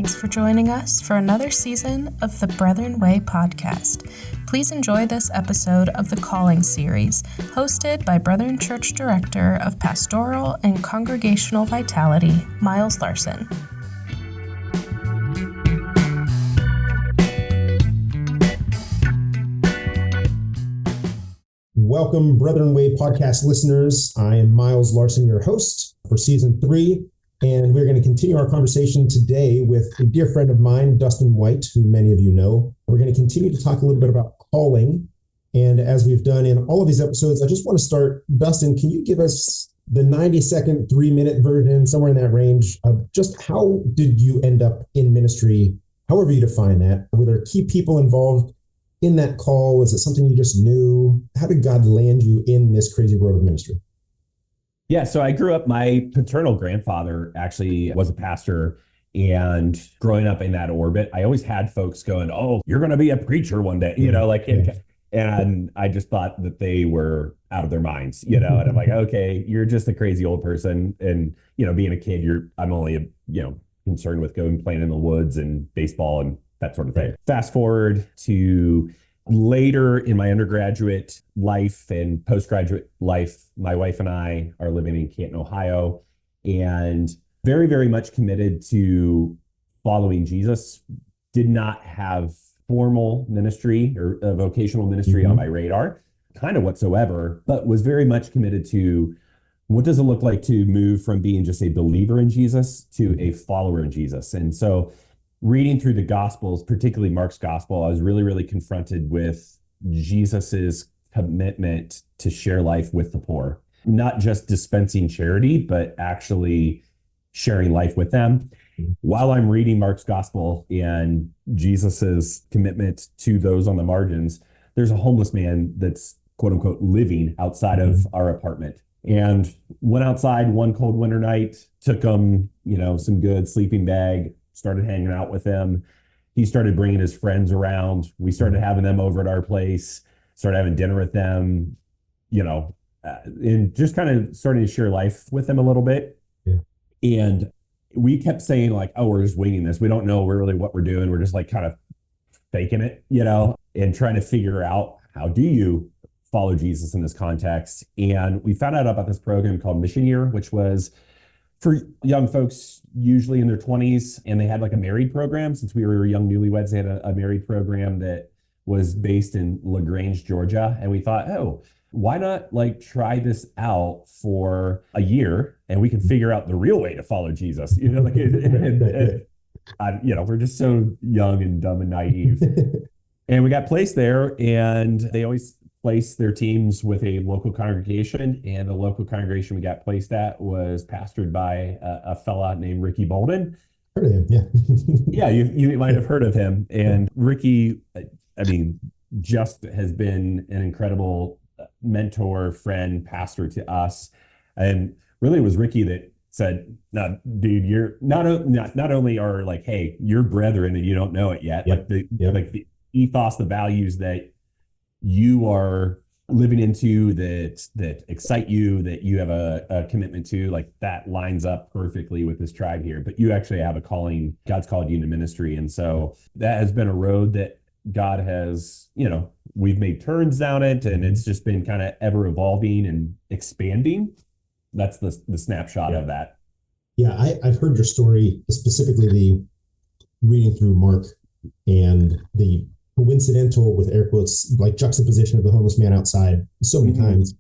Thanks for joining us for another season of the Brethren Way podcast. Please enjoy this episode of the Calling series, hosted by Brethren Church Director of Pastoral and Congregational Vitality, Miles Larson. Welcome, Brethren Way podcast listeners. I am Miles Larson, your host for season 3, and we're going to continue our conversation today with a dear friend of mine, Dustin White, who many of you know. We're going to continue to talk a little bit about calling, and as we've done in all of these episodes, I just want to start. Dustin, can you give us the 90-second, 3-minute version, somewhere in that range, of just how did you end up in ministry, however you define that? Were there key people involved in that call? Was it something you just knew? How did God land you in this crazy world of ministry? Yeah, so I grew up, my paternal grandfather actually was a pastor, and growing up in that orbit, I always had folks going, "Oh, you're going to be a preacher one day," and I just thought that they were out of their minds, and I'm like, okay, you're just a crazy old person. And, being a kid, I'm only, concerned with going playing in the woods and baseball and that sort of thing. Fast forward to later in my undergraduate life and postgraduate life, my wife and I are living in Canton, Ohio, and very, very much committed to following Jesus. Did not have formal ministry or vocational ministry on my radar, kind of whatsoever, but was very much committed to what does it look like to move from being just a believer in Jesus to a follower in Jesus. And so reading through the Gospels, particularly Mark's Gospel, I was really, really confronted with Jesus's commitment to share life with the poor, not just dispensing charity, but actually sharing life with them. While I'm reading Mark's Gospel and Jesus's commitment to those on the margins, there's a homeless man that's quote unquote living outside of our apartment. And went outside one cold winter night, took him, some good sleeping bag, started hanging out with him. He started bringing his friends around. We started having them over at our place, started having dinner with them, and just kind of starting to share life with them a little bit. Yeah. And we kept saying like, oh, we're just winging this. We don't know really what we're doing. We're just like kind of faking it, and trying to figure out how do you follow Jesus in this context. And we found out about this program called Mission Year, which was for young folks, usually in their 20s, and they had like a married program. Since we were young newlyweds, they had a married program that was based in LaGrange, Georgia. And we thought, oh, why not like try this out for a year and we can figure out the real way to follow Jesus? We're just so young and dumb and naive. And we got placed there, and they always place their teams with a local congregation, and the local congregation we got placed at was pastored by a fella named Ricky Bolden. Heard of him, yeah. Yeah, you might have heard of him. And Ricky, just has been an incredible mentor, friend, pastor to us. And really it was Ricky that said, "No, dude, you're not only are like, hey, you're brethren and you don't know it yet, like the ethos, the values that you are living into, that excite you, that you have a commitment to, like that lines up perfectly with this tribe here. But you actually have a calling. God's called you into ministry." And so that has been a road that God has, we've made turns down it, and it's just been kind of ever evolving and expanding. That's the snapshot of that. Yeah, I've heard your story, specifically the reading through Mark and the coincidental, with air quotes, like juxtaposition of the homeless man outside so many times.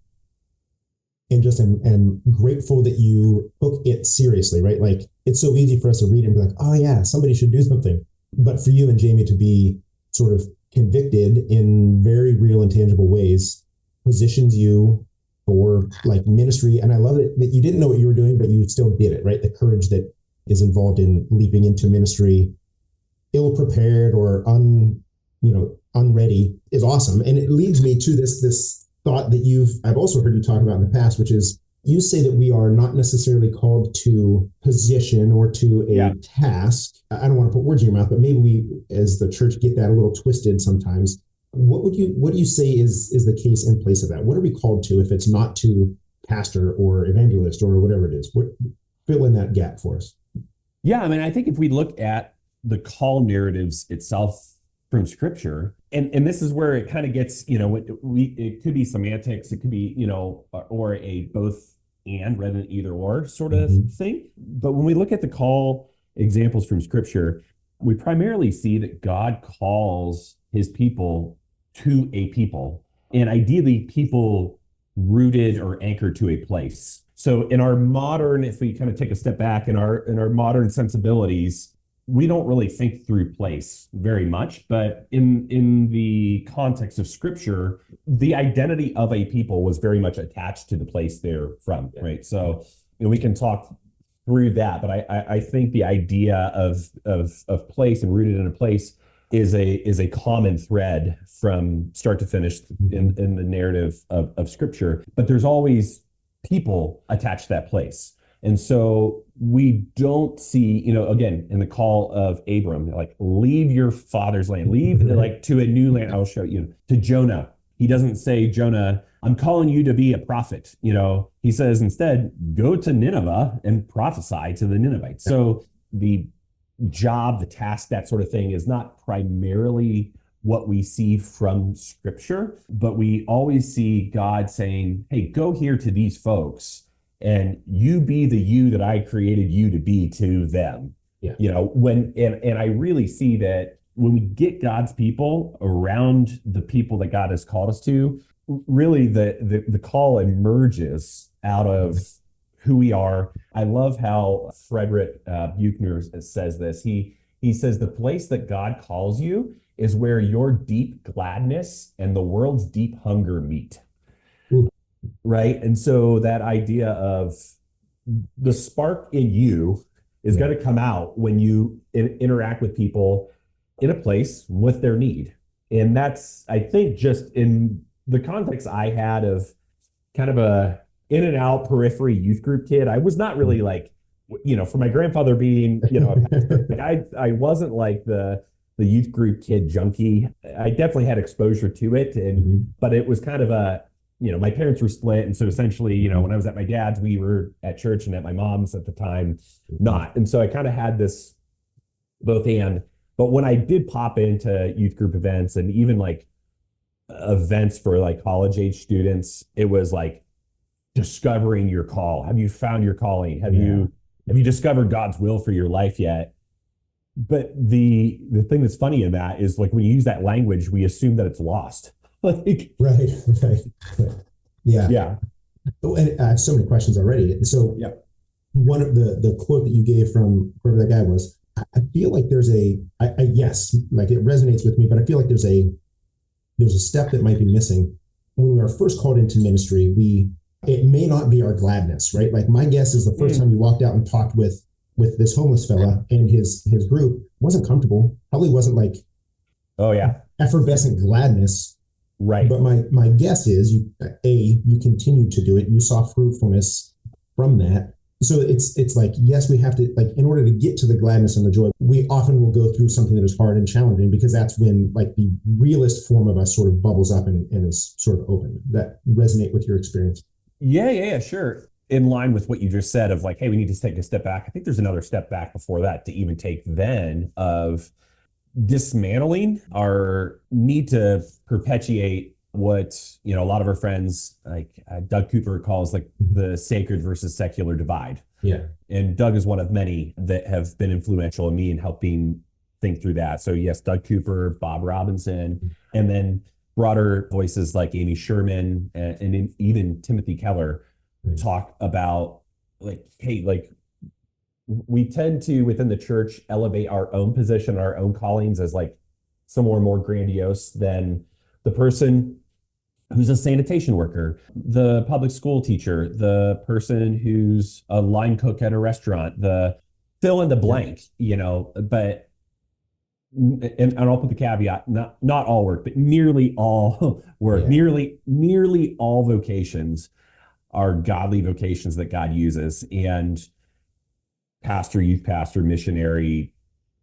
And just am grateful that you took it seriously, right? Like it's so easy for us to read and be like, oh yeah, somebody should do something. But for you and Jamie to be sort of convicted in very real and tangible ways positions you for like ministry. And I love it that you didn't know what you were doing, but you still did it, right? The courage that is involved in leaping into ministry, ill-prepared or unready, is awesome. And it leads me to this thought that I've also heard you talk about in the past, which is you say that we are not necessarily called to position or to a task. I don't want to put words in your mouth, but maybe we as the church get that a little twisted sometimes. What do you say is the case in place of that? What are we called to if it's not to pastor or evangelist or whatever it is? Fill in that gap for us. Yeah, I think if we look at the call narratives itself from scripture. And this is where it kind of gets, it could be semantics, it could be, or a both and rather than either or sort of thing. But when we look at the call examples from scripture, we primarily see that God calls his people to a people, and ideally people rooted or anchored to a place. So in our modern, if we kind of take a step back in our modern sensibilities, we don't really think through place very much, but in the context of scripture, the identity of a people was very much attached to the place they're from, right? So we can talk through that, but I think the idea of place and rooted in a place is a common thread from start to finish in the narrative of scripture, but there's always people attached to that place. And so we don't see, again, in the call of Abram, like, leave your father's land, leave like to a new land, I'll show you. To Jonah, he doesn't say, Jonah, I'm calling you to be a prophet. He says instead, go to Nineveh and prophesy to the Ninevites. So the job, the task, that sort of thing is not primarily what we see from scripture, but we always see God saying, hey, go here to these folks and you be the you that I created you to be to them. Yeah. And I really see that when we get God's people around the people that God has called us to, really the call emerges out of who we are. I love how Frederick Buechner says this. He says the place that God calls you is where your deep gladness and the world's deep hunger meet. Ooh. Right? And so that idea of the spark in you is going to come out when you interact with people in a place with their need. And that's, I think, just in the context I had of kind of a in and out periphery youth group kid. I was not really like, for my grandfather being, I wasn't like the youth group kid junkie. I definitely had exposure to it. But it was kind of my parents were split. And so essentially, when I was at my dad's, we were at church, and at my mom's at the time, not. And so I kind of had this both and. But when I did pop into youth group events and even like events for like college age students, it was like discovering your call. Have you found your calling? Have you discovered God's will for your life yet? But the thing that's funny in that is, like, when you use that language, we assume that it's lost. Like, right. Yeah. Oh, and I have so many questions already. So one of the quote that you gave from whoever that guy was, I feel like there's yes, like it resonates with me, but I feel like there's a step that might be missing. When we are first called into ministry, it may not be our gladness, right? Like, my guess is the first time you walked out and talked with this homeless fella and his group, wasn't comfortable, probably wasn't like, effervescent gladness. Right. But my guess is you continued to do it. You saw fruitfulness from that. So it's like, yes, we have to, like, in order to get to the gladness and the joy, we often will go through something that is hard and challenging, because that's when, like, the realist form of us sort of bubbles up and is sort of open. That resonate with your experience? Yeah, sure. In line with what you just said of like, hey, we need to take a step back. I think there's another step back before that to even take then of dismantling our need to perpetuate what, a lot of our friends, like Doug Cooper, calls like the sacred versus secular divide. Yeah. And Doug is one of many that have been influential in me in helping think through that. So yes, Doug Cooper, Bob Robinson, and then broader voices like Amy Sherman and even Timothy Keller talk about, like, hey, like, we tend to, within the church, elevate our own position, our own callings as like somewhere more grandiose than the person who's a sanitation worker, the public school teacher, the person who's a line cook at a restaurant, the fill in the blank, but, and I'll put the caveat, not all work, but nearly all work, nearly all vocations are godly vocations that God uses. And pastor, youth pastor, missionary,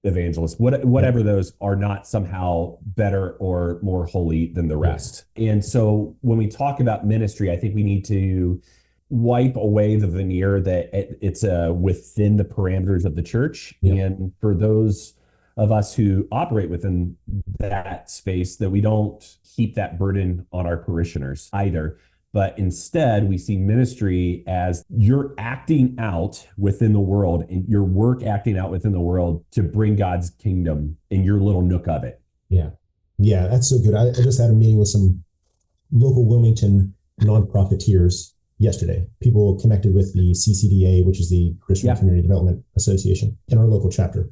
evangelist, whatever those are, not somehow better or more holy than the rest. And so when we talk about ministry, I think we need to wipe away the veneer that it's within the parameters of the church. And for those of us who operate within that space, that we don't keep that burden on our parishioners either. But instead, we see ministry as you're acting out within the world and your work acting out within the world to bring God's kingdom in your little nook of it. Yeah. Yeah, that's so good. I just had a meeting with some local Wilmington nonprofiteers yesterday, people connected with the CCDA, which is the Christian Community Development Association, in our local chapter.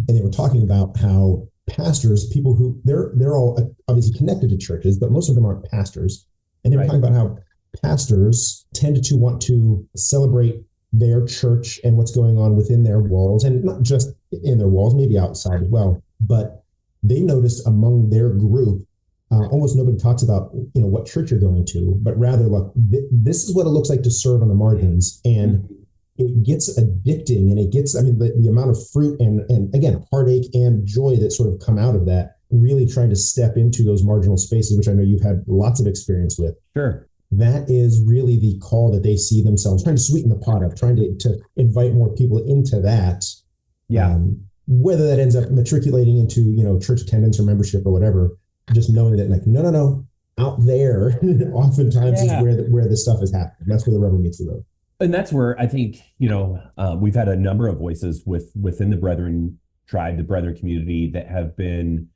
And they were talking about how pastors, people who they're all obviously connected to churches, but most of them aren't pastors. And they were talking about how pastors tend to want to celebrate their church and what's going on within their walls, and not just in their walls, maybe outside as well. But they noticed among their group, almost nobody talks about, what church you're going to, but rather, look, this is what it looks like to serve on the margins. And it gets addicting, and it gets, the amount of fruit and again, heartache and joy that sort of come out of that, really trying to step into those marginal spaces, which I know you've had lots of experience with. Sure. That is really the call that they see themselves trying to sweeten the pot up, trying to invite more people into that. Yeah. Whether that ends up matriculating into, church attendance or membership or whatever, just knowing that, like, no, out there oftentimes is where this stuff is happening. That's where the rubber meets the road. And that's where I think, we've had a number of voices within the Brethren tribe, the Brethren community, that have been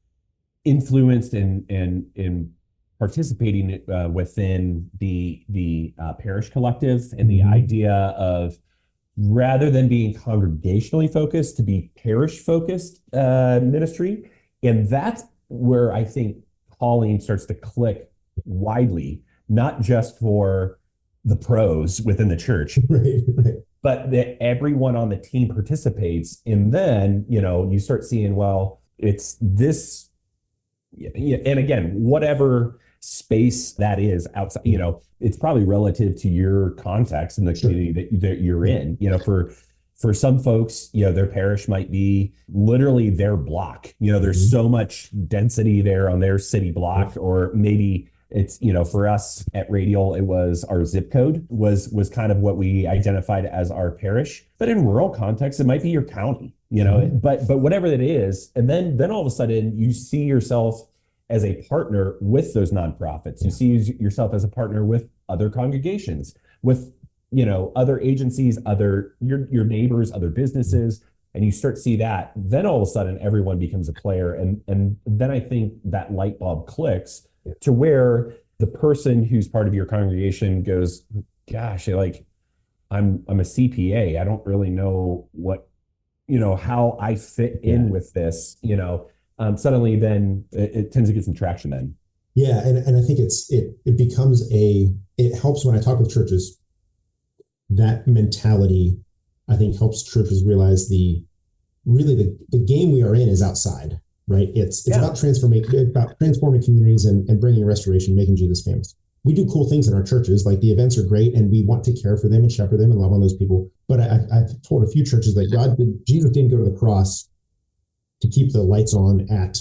influenced and participating within the parish collective, and the idea of, rather than being congregationally focused, to be parish focused ministry. And that's where I think calling starts to click widely, not just for the pros within the church, right. But that everyone on the team participates. And then, you start seeing, well, it's this, and again, whatever space that is outside, it's probably relative to your context in the community that you're in. For some folks, their parish might be literally their block. There's so much density there on their city block, or maybe it's, for us at Radial, it was our zip code was kind of what we identified as our parish. But in rural context, it might be your county, but whatever that is. And then all of a sudden you see yourself as a partner with those nonprofits. You see yourself as a partner with other congregations, with other agencies, your neighbors, other businesses, and you start to see that. Then all of a sudden, everyone becomes a player, and then I think that light bulb clicks to where the person who's part of your congregation goes, "Gosh, I'm a CPA. I don't really know what how I fit in with this." Suddenly, then it tends to get some traction. Then, and I think it becomes it helps when I talk with churches. That mentality, I think, helps churches realize the game we are in is outside, right? It's about transforming communities and bringing restoration, making Jesus famous. We do cool things in our churches, like the events are great, and we want to care for them and shepherd them and love on those people. But I've told a few churches that Jesus didn't go to the cross to keep the lights on at,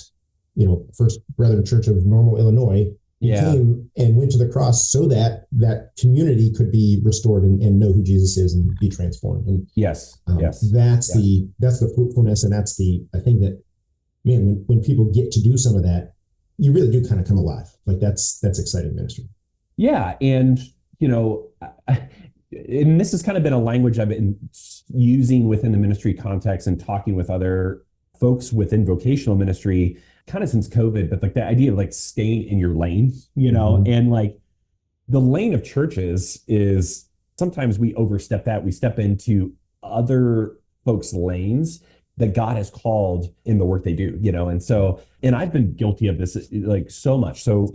First Brethren Church of Normal, Illinois. He came and went to the cross so that that community could be restored and know who Jesus is and be transformed. And that's the fruitfulness, and that's I think that, man, when people get to do some of that, you really do kind of come alive. Like that's exciting ministry. Yeah, and and this has kind of been a language I've been using within the ministry context and talking with other folks within vocational ministry kind of since COVID, but like the idea of staying in your lane, and the lane of churches is sometimes we overstep that. We step into other folks' lanes that God has called in the work they do, and I've been guilty of this so much. So,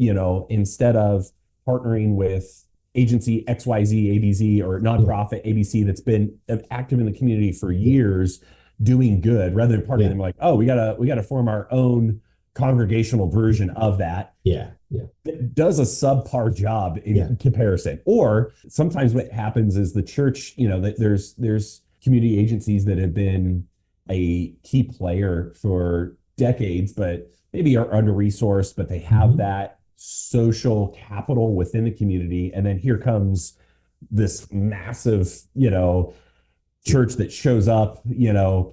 instead of partnering with agency XYZ, ABZ, or nonprofit ABC that's been active in the community for years, doing good, rather than partnering them we gotta form our own congregational version of that. It does a subpar job in comparison. Or sometimes what happens is the church, that there's community agencies that have been a key player for decades, but maybe are under-resourced, but they have that social capital within the community. And then here comes this massive, church that shows up,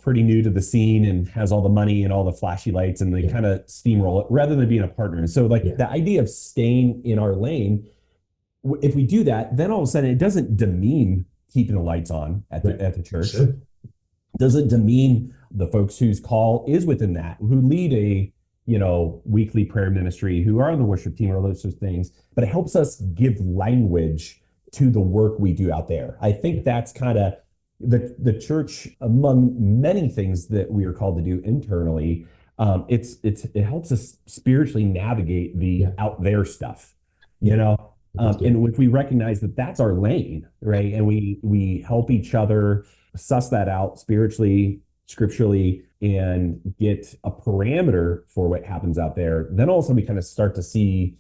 pretty new to the scene and has all the money and all the flashy lights, and they kind of steamroll it rather than being a partner. And so the idea of staying in our lane, if we do that, then all of a sudden it doesn't demean keeping the lights on at the church. Sure. Doesn't demean the folks whose call is within that, who lead a weekly prayer ministry, who are on the worship team, or those sorts of things. But it helps us give language to the work we do out there. I think that's kind of the church, among many things that we are called to do internally. It helps us spiritually navigate the out there stuff, and if we recognize that that's our lane, right, and we help each other suss that out spiritually, scripturally, and get a parameter for what happens out there, then also we kind of start to see,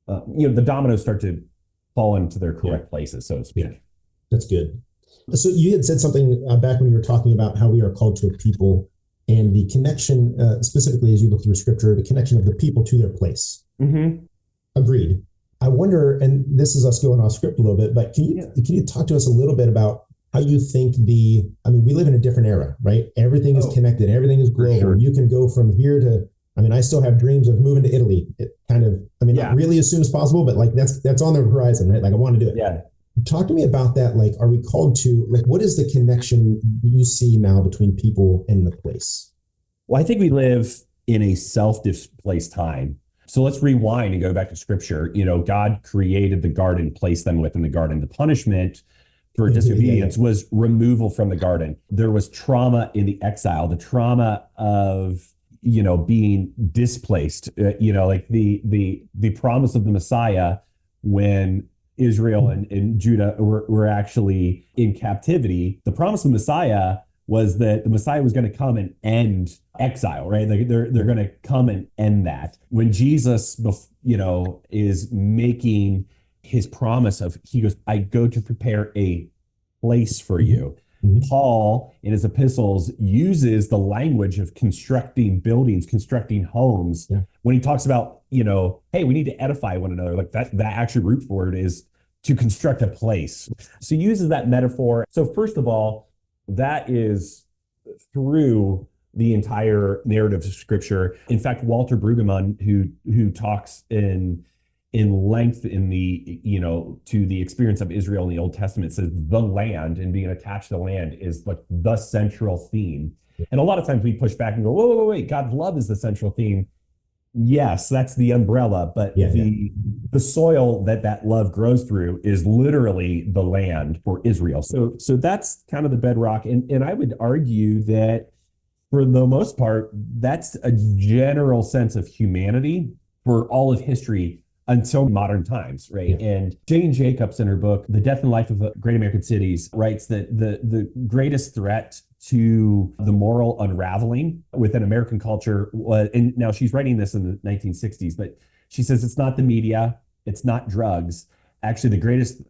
the dominoes start to fall into their correct places, so to speak. Yeah. That's good. So you had said something back when you were talking about how we are called to a people, and the connection, specifically as you look through scripture, the connection of the people to their place. Mm-hmm. Agreed. I wonder, and this is us going off script a little bit, but can you talk to us a little bit about how you think we live in a different era, right? Everything is connected. Everything is global. Sure. You can go from here to, I still have dreams of moving to Italy. Not really as soon as possible, but that's on the horizon, right? I want to do it. Yeah. Talk to me about that. Are we called to, what is the connection you see now between people and the place? Well, I think we live in a self-displaced time. So let's rewind and go back to scripture. God created the garden, placed them within the garden. The punishment for disobedience was removal from the garden. There was trauma in the exile, the trauma of, being displaced, the promise of the Messiah when Israel and Judah were actually in captivity. The promise of the Messiah was that the Messiah was going to come and end exile, right? They're going to come and end that. When Jesus, is making his promise he goes, I go to prepare a place for you. Mm-hmm. Paul, in his epistles, uses the language of constructing buildings, constructing homes. Yeah. When he talks about, hey, we need to edify one another, that actual root word is to construct a place. So he uses that metaphor. So first of all, that is through the entire narrative of scripture. In fact, Walter Brueggemann, who talks in length in the, to the experience of Israel in the Old Testament, says the land and being attached to the land is the central theme. And a lot of times we push back and go, wait, God's love is the central theme. Yes, that's the umbrella, but the soil that love grows through is literally the land for Israel. So that's kind of the bedrock. And I would argue that for the most part, that's a general sense of humanity for all of history until modern times, right? Yeah. And Jane Jacobs, in her book, The Death and Life of Great American Cities, writes that the greatest threat to the moral unraveling within American culture was, and now she's writing this in the 1960s, but she says it's not the media, it's not drugs. Actually, the greatest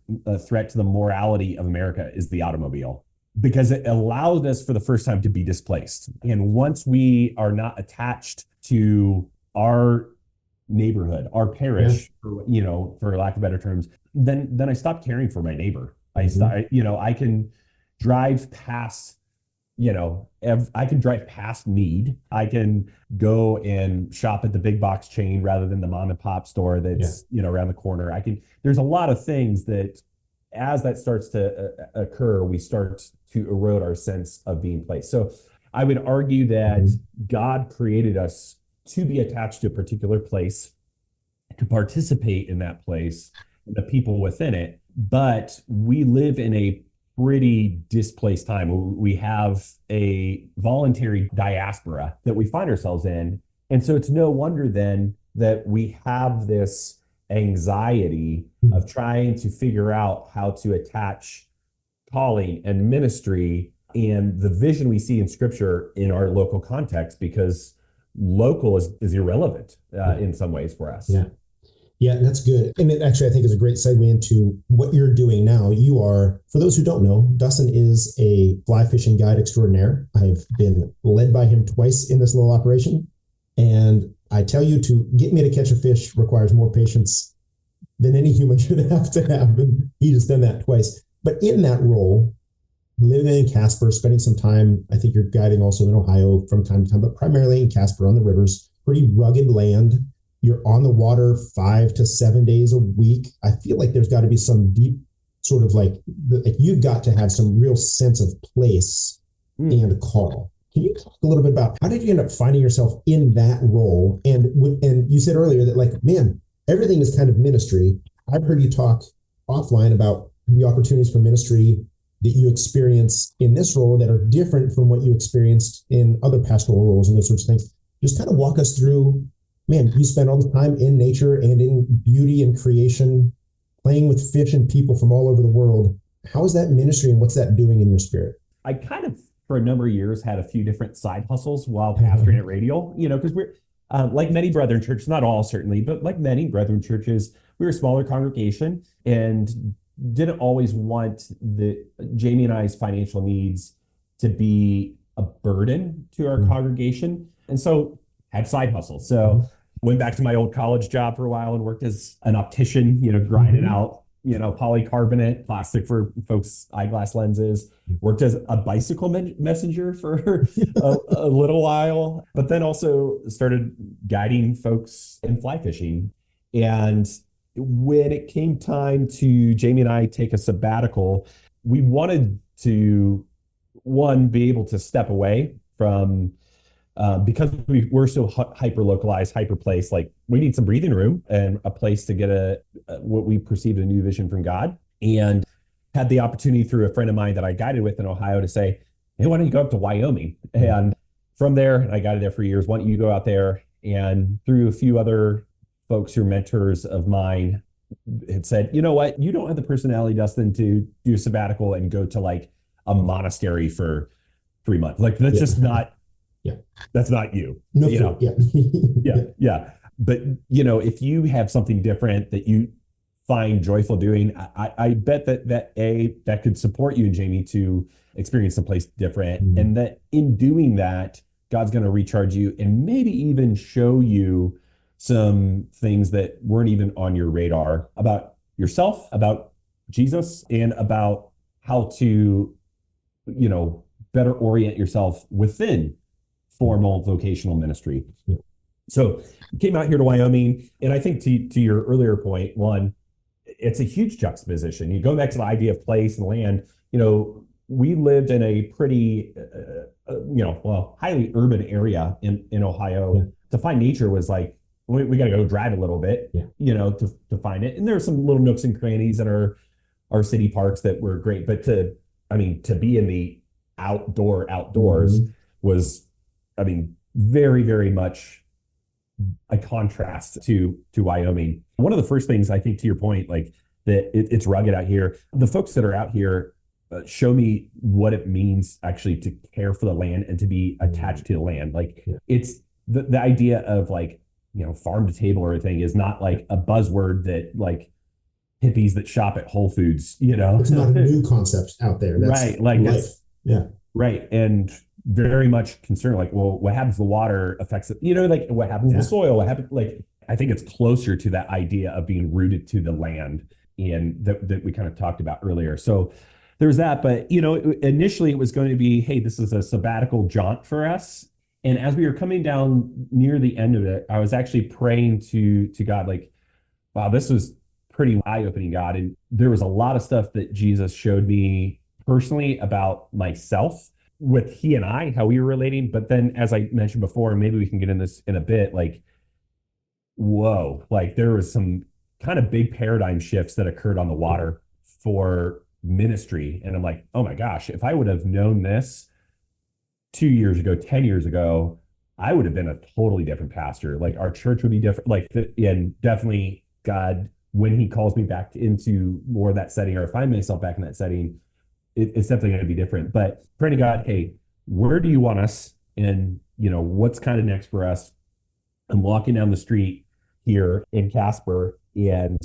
threat to the morality of America is the automobile, because it allowed us for the first time to be displaced. And once we are not attached to our neighborhood, our parish, for lack of better terms, then I stopped caring for my neighbor. I can drive past, I can drive past need. I can go and shop at the big box chain rather than the mom and pop store that's, around the corner. There's a lot of things that as that starts to occur, we start to erode our sense of being placed. So I would argue that God created us to be attached to a particular place, to participate in that place, the people within it. But we live in a pretty displaced time. We have a voluntary diaspora that we find ourselves in. And so it's no wonder then that we have this anxiety of trying to figure out how to attach calling and ministry and the vision we see in scripture in our local context, because local is irrelevant in some ways for us. Yeah, that's good. And it actually, I think, is a great segue into what you're doing now. You are, for those who don't know, Dustin is a fly fishing guide extraordinaire. I've been led by him twice in this little operation. And I tell you, to get me to catch a fish requires more patience than any human should have to have. And he just done that twice. But in that role, living in Casper, spending some time, I think you're guiding also in Ohio from time to time, but primarily in Casper on the rivers, pretty rugged land. You're on the water 5 to 7 days a week. I feel like there's got to be some deep sort of like you've got to have some real sense of place and call. Can you talk a little bit about how did you end up finding yourself in that role? And you said earlier that like, man, everything is kind of ministry. I've heard you talk offline about the opportunities for ministry that you experience in this role that are different from what you experienced in other pastoral roles and those sorts of things. Just kind of walk us through, man, you spend all this time in nature and in beauty and creation, playing with fish and people from all over the world. How is that ministry and what's that doing in your spirit? I kind of, for a number of years, had a few different side hustles while pastoring at Radial, because we're like many brethren churches, not all certainly, but like many brethren churches, we were a smaller congregation and didn't always want Jamie and I's financial needs to be a burden to our congregation. And so had side hustles. So went back to my old college job for a while and worked as an optician, grinding out, polycarbonate, plastic for folks' eyeglass lenses, worked as a bicycle messenger for a little while, but then also started guiding folks in fly fishing. And when it came time to Jamie and I take a sabbatical, we wanted to, one, be able to step away from, because we're so hyper localized, hyper placed, like we need some breathing room and a place to get what we perceived a new vision from God. And had the opportunity through a friend of mine that I guided with in Ohio to say, hey, why don't you go up to Wyoming? And from there, and I guided there for years, why don't you go out there? And through a few other folks who are mentors of mine had said, you know what, you don't have the personality, Dustin, to do a sabbatical and go to like a monastery for 3 months. Like that's just not, that's not you. No, yeah. But if you have something different that you find joyful doing, I bet that could support you and Jamie to experience someplace different. And that in doing that, God's going to recharge you and maybe even show you some things that weren't even on your radar about yourself, about Jesus, and about how to, better orient yourself within formal vocational ministry. So came out here to Wyoming. And I think to your earlier point, one, it's a huge juxtaposition. You go back to the idea of place and land, we lived in a pretty, highly urban area in Ohio. To find nature was like, we got to go drive a little bit, to find it. And there are some little nooks and crannies in our city parks that were great. But to be in the outdoors was, very, very much a contrast to Wyoming. One of the first things I think, to your point, like that it's rugged out here. The folks that are out here show me what it means actually to care for the land and to be attached to the land. Like it's the idea of like, farm to table or anything is not like a buzzword that like hippies that shop at Whole Foods, It's not a new concept out there. That's right. Like life. Right. And very much concerned, like, well, what happens to the water affects it, like what happens to the soil, what happens, like, I think it's closer to that idea of being rooted to the land and that we kind of talked about earlier. So there's that, but, initially it was going to be, hey, this is a sabbatical jaunt for us. And as we were coming down near the end of it, I was actually praying to God, like, wow, this was pretty eye-opening, God. And there was a lot of stuff that Jesus showed me personally about myself with he and I, how we were relating. But then, as I mentioned before, and maybe we can get in this in a bit, like, whoa, like there was some kind of big paradigm shifts that occurred on the water for ministry. And I'm like, oh my gosh, if I would have known this 2 years ago, 10 years ago, I would have been a totally different pastor. Like our church would be different. Like, and definitely God, when he calls me back into more of that setting, or if I find myself back in that setting, it's definitely going to be different. But praying to God, hey, where do you want us? And, what's kind of next for us? I'm walking down the street here in Casper, and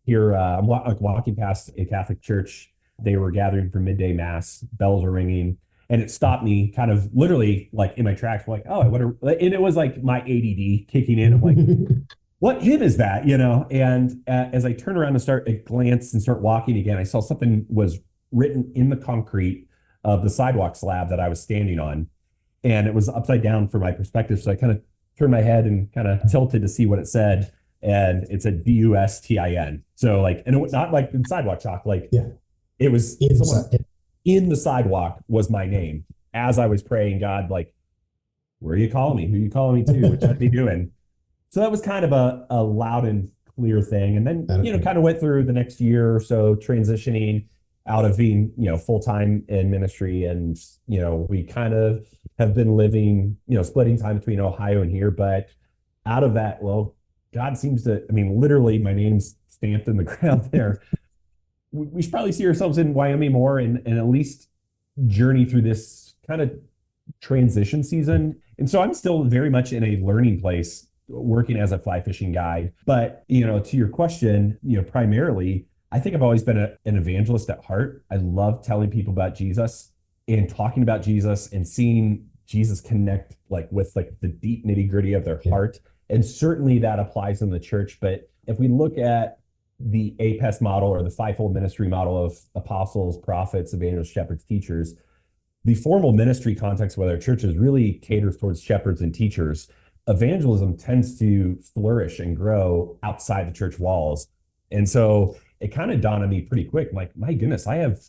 here I'm walking past a Catholic church. They were gathering for midday mass, bells were ringing, and it stopped me kind of literally like in my tracks. I'm like, oh, and it was like my ADD kicking in. I'm like, what hymn is that? And as I turn around and start walking again, I saw something was written in the concrete of the sidewalk slab that I was standing on. And it was upside down for my perspective. So I kind of turned my head and kind of tilted to see what it said. And it said Bustin. So like, and it was not like in sidewalk chalk, like it was someone in the sidewalk was my name as I was praying, God, like, where are you calling me? Who are you calling me to? What should I be doing? So that was kind of a loud and clear thing. And then, kind of went through the next year or so transitioning out of being, full-time in ministry. And, we kind of have been living, splitting time between Ohio and here. But out of that, well, God seems to, literally my name's stamped in the ground there. We should probably see ourselves in Wyoming more and at least journey through this kind of transition season. And so I'm still very much in a learning place working as a fly fishing guide. But, to your question, primarily, I think I've always been an evangelist at heart. I love telling people about Jesus and talking about Jesus and seeing Jesus connect with the deep nitty gritty of their heart. And certainly that applies in the church. But if we look at the APES model or the fivefold ministry model of apostles, prophets, evangelists, shepherds, teachers, the formal ministry context with our churches really caters towards shepherds and teachers. Evangelism tends to flourish and grow outside the church walls. And so it kind of dawned on me pretty quick, like, my goodness, I have,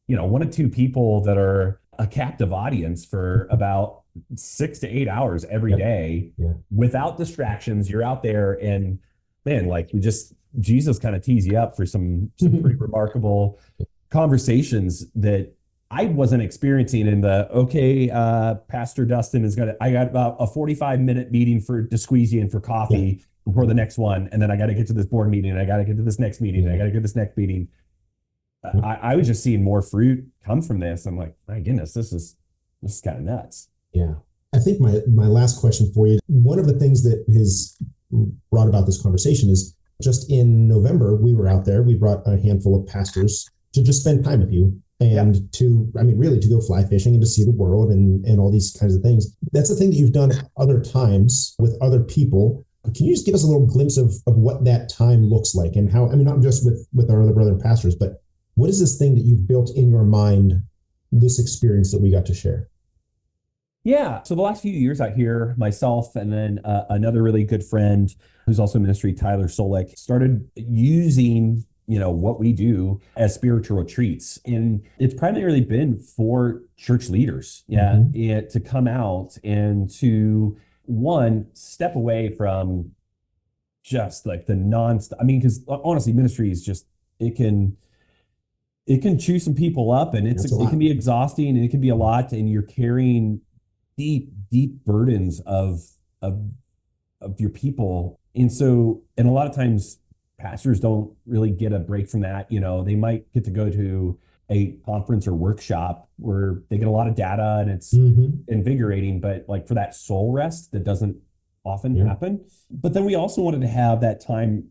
one or two people that are a captive audience for about 6 to 8 hours every day without distractions. You're out there and man, Jesus kind of tees you up for some pretty remarkable conversations that I wasn't experiencing in Pastor Dustin I got about a 45-minute meeting to squeeze you in for coffee before the next one. And then I got to get to this board meeting and I got to get to this next meeting and I got to get to this next meeting. I was just seeing more fruit come from this. I'm like, my goodness, this is kind of nuts. Yeah. I think my last question for you, one of the things that has brought about this conversation is just in November, we were out there, we brought a handful of pastors to just spend time with you and to go fly fishing and to see the world and all these kinds of things. That's a thing that you've done other times with other people. Can you just give us a little glimpse of what that time looks like and how, not just with our other brethren pastors, but what is this thing that you've built in your mind, this experience that we got to share? Yeah. So the last few years out here, myself and then another really good friend who's also in ministry, Tyler Solik, started using, what we do as spiritual retreats. And it's primarily been for church leaders, to come out and to, one, step away from just like the non-stop. Because honestly, ministry is just, it can chew some people up and it can be exhausting and it can be a lot. And you're carrying deep burdens of your people. And a lot of times pastors don't really get a break from that. They might get to go to a conference or workshop where they get a lot of data and it's invigorating, but for that soul rest, that doesn't often happen. But then we also wanted to have that time,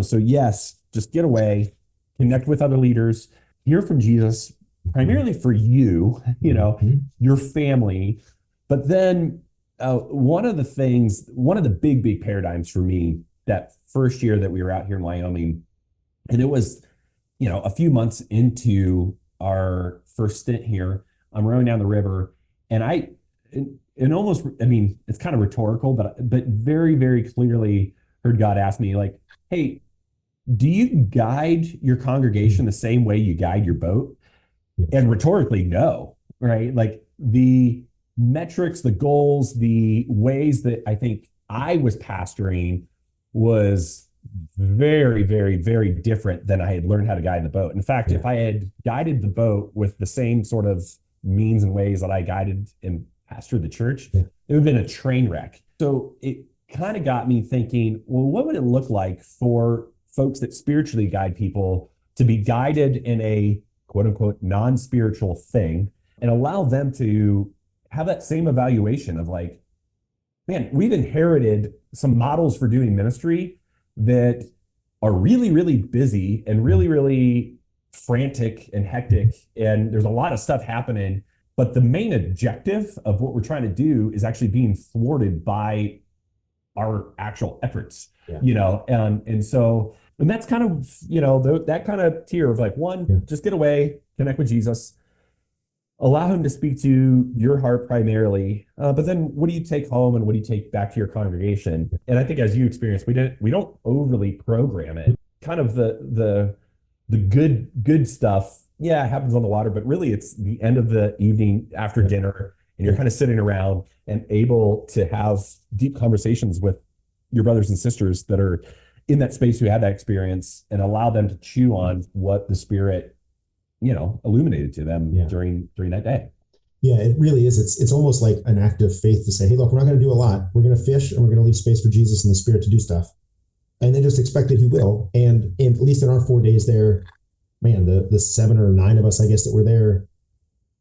so yes, just get away, connect with other leaders, hear from Jesus, primarily for you, your family. But then one of the big paradigms for me that first year that we were out here in Wyoming, and it was, a few months into our first stint here, I'm rowing down the river and it's kind of rhetorical, but very, very clearly heard God ask me hey, do you guide your congregation the same way you guide your boat? And rhetorically, no, right? The metrics, the goals, the ways that I think I was pastoring was very, very, very different than I had learned how to guide the boat. In fact, if I had guided the boat with the same sort of means and ways that I guided and pastored the church, it would have been a train wreck. So it kind of got me thinking, well, what would it look like for folks that spiritually guide people to be guided in a quote unquote non-spiritual thing and allow them to have that same evaluation of man, we've inherited some models for doing ministry that are really, really busy and really, really frantic and hectic. And there's a lot of stuff happening, but the main objective of what we're trying to do is actually being thwarted by our actual efforts, and that's kind of, that kind of tier of one, just get away, connect with Jesus. allow him to speak to your heart primarily. But then what do you take home and what do you take back to your congregation? And I think as you experienced, we don't overly program it. Kind of the good stuff, yeah, it happens on the water, but really it's the end of the evening after dinner, and you're kind of sitting around and able to have deep conversations with your brothers and sisters that are in that space who had that experience, and allow them to chew on what the Spirit, illuminated to them during that day. Yeah, it really is. It's almost like an act of faith to say, hey, look, we're not going to do a lot. We're going to fish and we're going to leave space for Jesus and the Spirit to do stuff. And then just expect that he will. And at least in our 4 days there, man, the 7 or 9 of us, I guess, that were there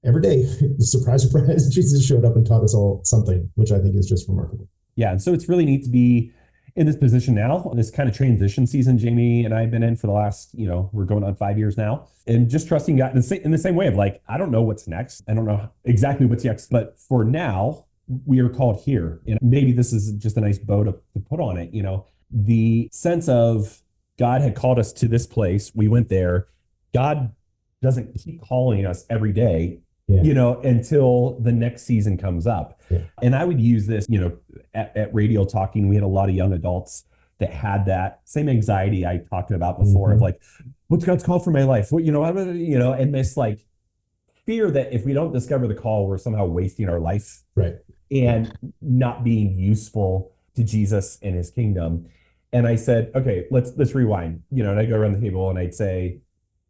every day, surprise, Jesus showed up and taught us all something, which I think is just remarkable. Yeah. And so it's really neat to be in this position now, this kind of transition season Jamie and I have been in for the last, we're going on 5 years now, and just trusting God in the same way of like, I don't know what's next. I don't know exactly what's next, but for now we are called here. And maybe this is just a nice bow to put on it. The sense of God had called us to this place. We went there. God doesn't keep calling us every day, until the next season comes up. Yeah. And I would use this, at Radial Talking, we had a lot of young adults that had that same anxiety I talked about before of like, what's God's call for my life? What, and this like fear that if we don't discover the call, we're somehow wasting our life. Right. And not being useful to Jesus and his kingdom. And I said, okay, let's rewind, and I go around the table and I'd say,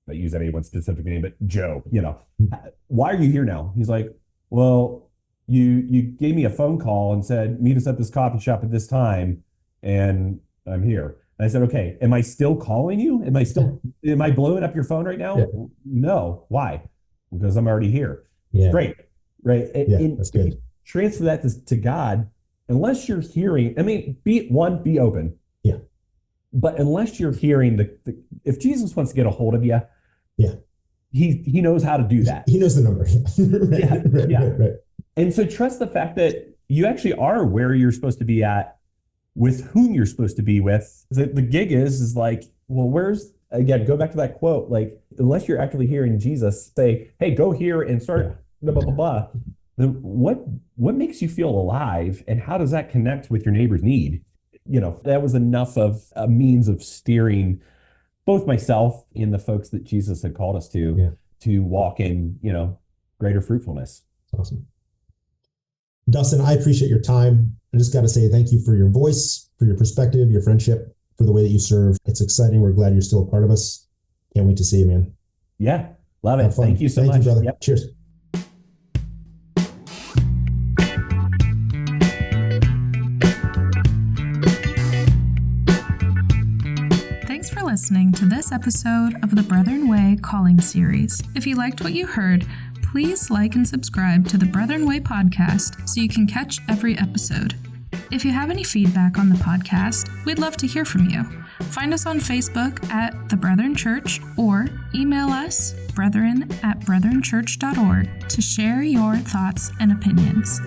not use anyone specific name, but Joe, why are you here now? He's like, well, you gave me a phone call and said, meet us at this coffee shop at this time, and I'm here. And I said, okay, am I still calling you? Am I blowing up your phone right now? Yeah. No. Why? Because I'm already here. Yeah. Great. Right. That's good. Transfer that to God, unless you're hearing, be open. Yeah. But unless you're hearing if Jesus wants to get a hold of you, he knows how to do that. He knows the number. Right. And so trust the fact that you actually are where you're supposed to be at, with whom you're supposed to be with. The gig is like, well, go back to that quote, like, unless you're actually hearing Jesus say, hey, go here and start blah, blah, blah, blah. Then what makes you feel alive, and how does that connect with your neighbor's need? That was enough of a means of steering both myself and the folks that Jesus had called us to walk in, greater fruitfulness. Awesome. Dustin, I appreciate your time. I just got to say thank you for your voice, for your perspective, your friendship, for the way that you serve. It's exciting. We're glad you're still a part of us. Can't wait to see you, man. Yeah, love it. Thank you so much. Thank you, brother. Yep. Cheers. Thanks for listening to this episode of the Brethren Way Calling Series. If you liked what you heard, please like and subscribe to the Brethren Way podcast so you can catch every episode. If you have any feedback on the podcast, we'd love to hear from you. Find us on Facebook at The Brethren Church, or email us brethren@brethrenchurch.org to share your thoughts and opinions.